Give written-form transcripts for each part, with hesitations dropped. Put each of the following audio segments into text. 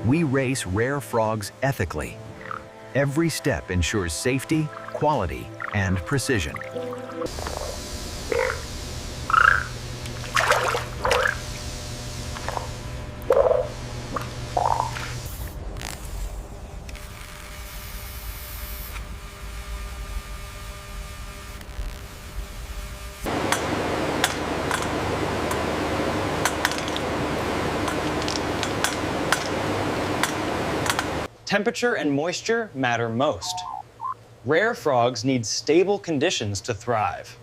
we race rare frogs ethically. Every step ensures safety, quality, and precision. Temperature and moisture matter most. Rare frogs need stable conditions to thrive.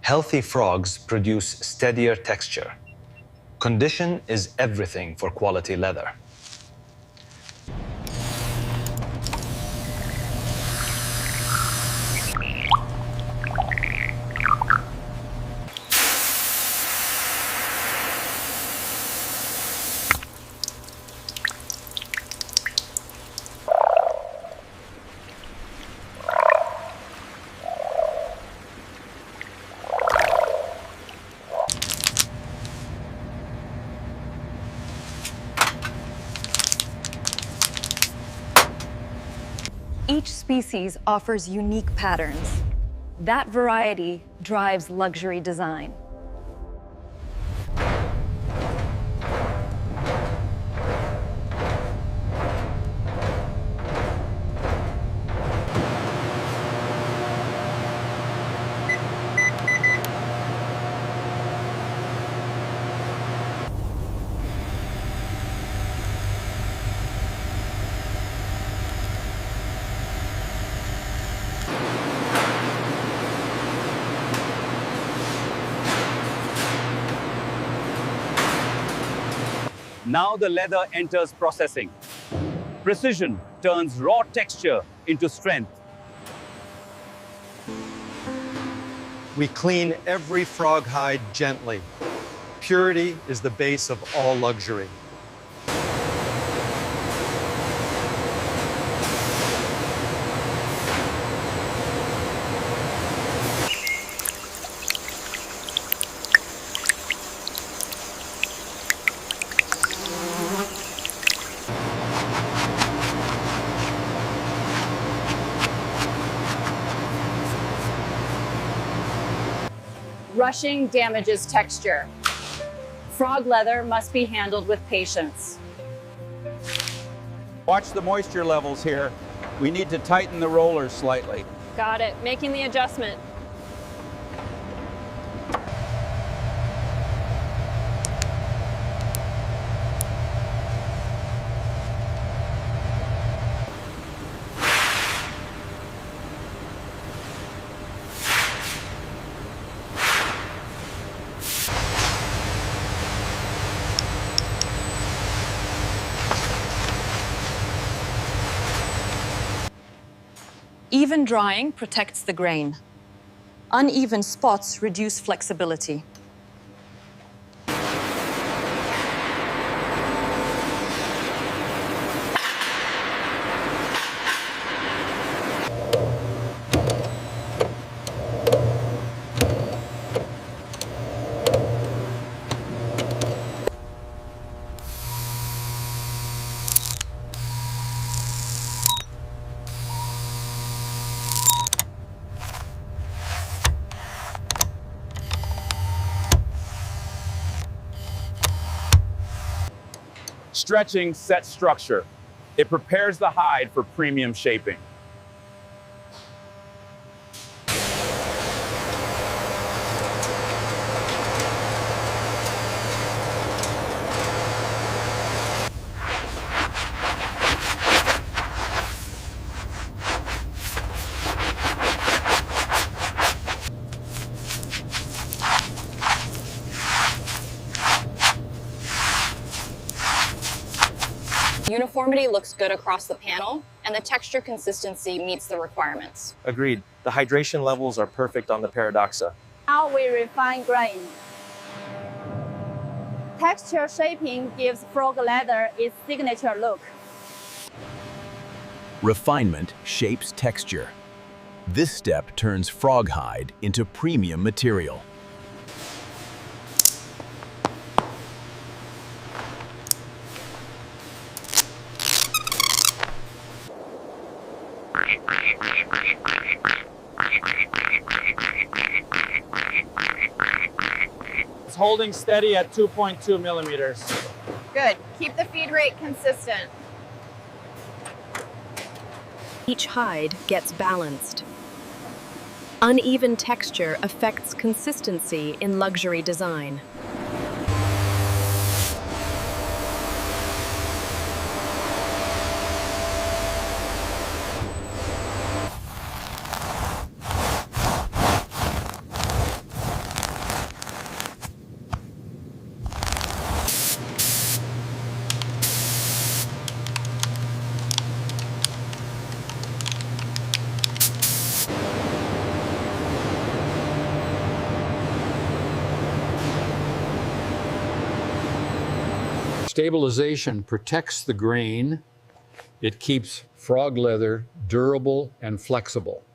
Healthy frogs produce steadier texture. Condition is everything for quality leather. Each species offers unique patterns. That variety drives luxury design. Now the leather enters processing. Precision turns raw texture into strength. We clean every frog hide gently. Purity is the base of all luxury. Rushing damages texture. Frog leather must be handled with patience. Watch the moisture levels here. We need to tighten the rollers slightly. Got it. Making the adjustment. Even drying protects the grain. Uneven spots reduce flexibility. Stretching sets structure. It prepares the hide for premium shaping. Uniformity looks good across the panel, and the texture consistency meets the requirements. Agreed. The hydration levels are perfect on the Paradoxa. Now we refine grain. Texture shaping gives frog leather its signature look. Refinement shapes texture. This step turns frog hide into premium material. It's holding steady at 2.2 millimeters. Good. Keep the feed rate consistent. Each hide gets balanced. Uneven texture affects consistency in luxury design. Stabilization protects the grain. It keeps frog leather durable and flexible.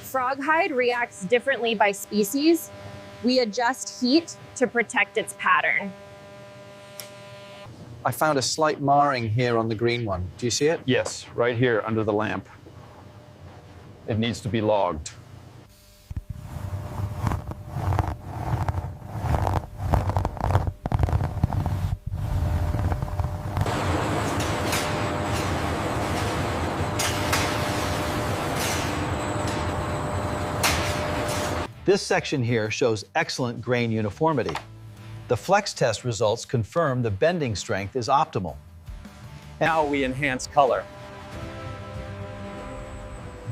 Frog hide reacts differently by species. We adjust heat to protect its pattern. I found a slight marring here on the green one. Do you see it? Yes, right here under the lamp. It needs to be logged. This section here shows excellent grain uniformity. The flex test results confirm the bending strength is optimal. Now we enhance color.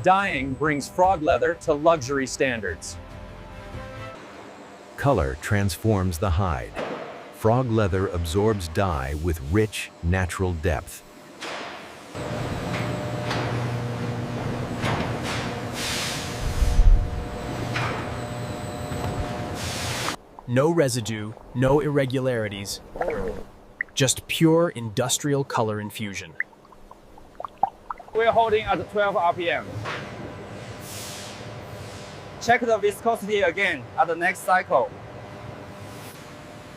Dyeing brings frog leather to luxury standards. Color transforms the hide. Frog leather absorbs dye with rich, natural depth. No residue, no irregularities, just pure industrial color infusion. We're holding at 12 RPM. Check the viscosity again at the next cycle.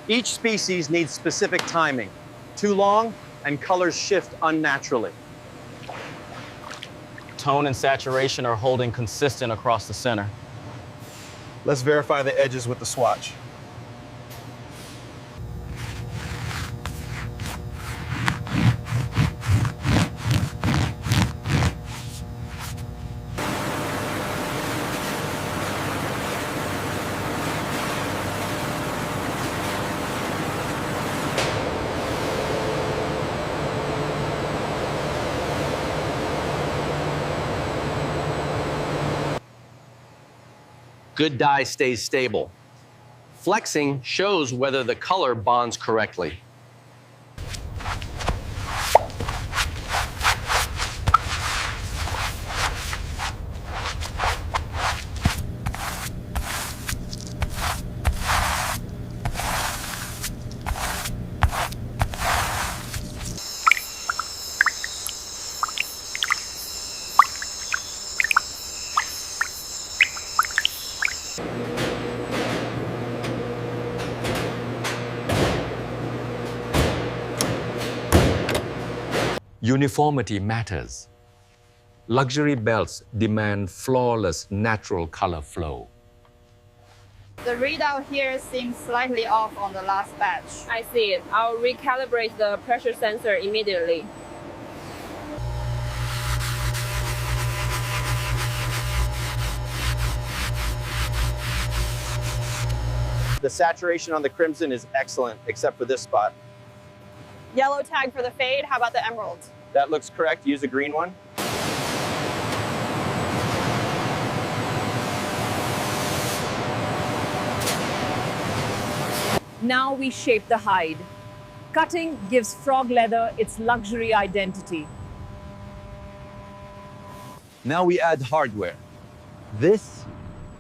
Each species needs specific timing. Too long, and colors shift unnaturally. Tone and saturation are holding consistent across the center. Let's verify the edges with the swatch. Good dye stays stable. Flexing shows whether the color bonds correctly. Uniformity matters. Luxury belts demand flawless, natural color flow. The readout here seems slightly off on the last batch. I see it. I'll recalibrate the pressure sensor immediately. The saturation on the crimson is excellent, except for this spot. Yellow tag for the fade. How about the emerald? That looks correct. Use a green one. Now we shape the hide. Cutting gives frog leather its luxury identity. Now we add hardware. This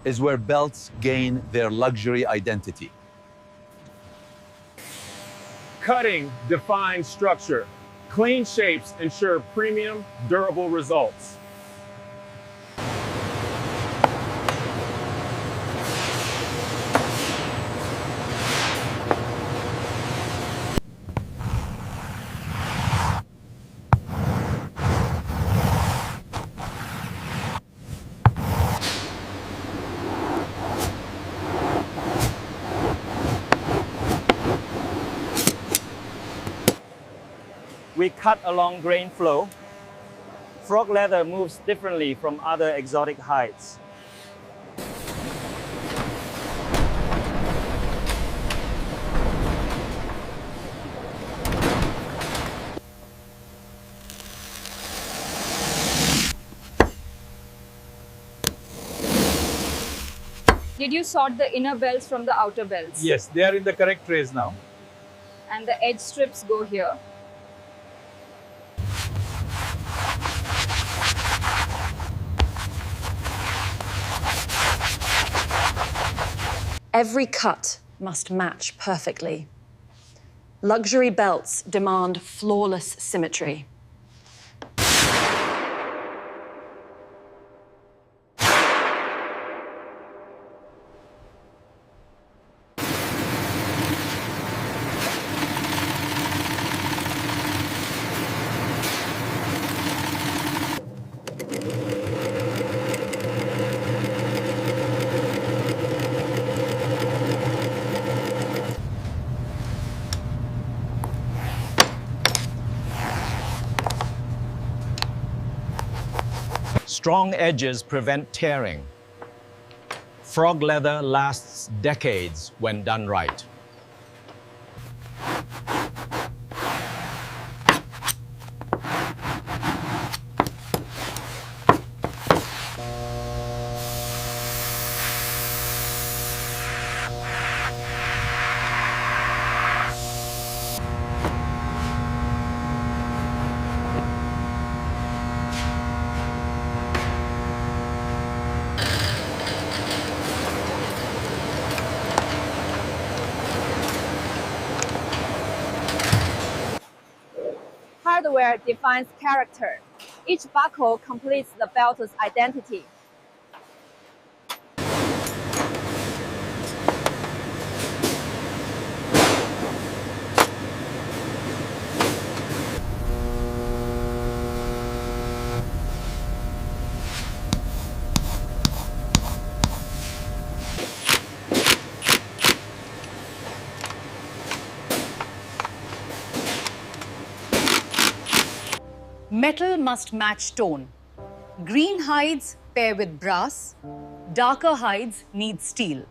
is where belts gain their luxury identity. Cutting defines structure. Clean shapes ensure premium, durable results. We cut along grain flow. Frog leather moves differently from other exotic hides. Did you sort the inner belts from the outer belts? Yes, they are in the correct trays now. And the edge strips go here. Every cut must match perfectly. Luxury belts demand flawless symmetry. Strong edges prevent tearing. Frog leather lasts decades when done right. Hardware defines character. Each buckle completes the belt's identity. Metal must match tone. Green hides pair with brass. Darker hides need steel.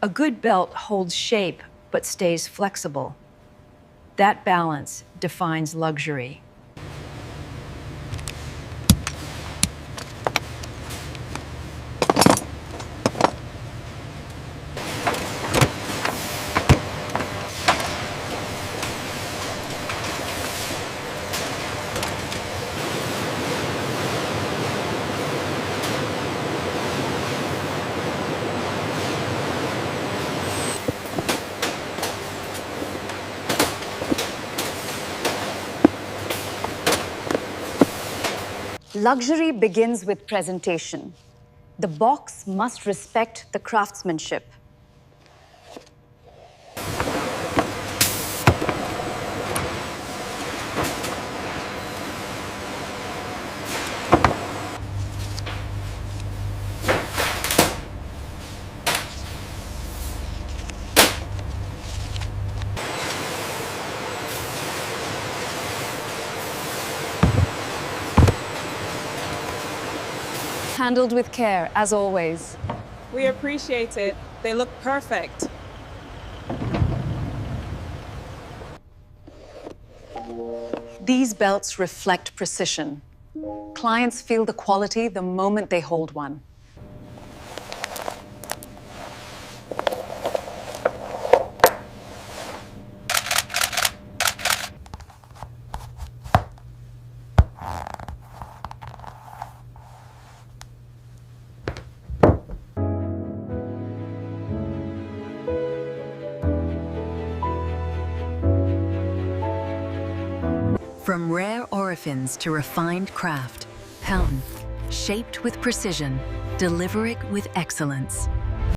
A good belt holds shape but stays flexible. That balance defines luxury. Luxury begins with presentation. The box must respect the craftsmanship. Handled with care, as always. We appreciate it. They look perfect. These belts reflect precision. Clients feel the quality the moment they hold one. From rare orphans to refined craft, Pelton, shaped with precision, deliver it with excellence.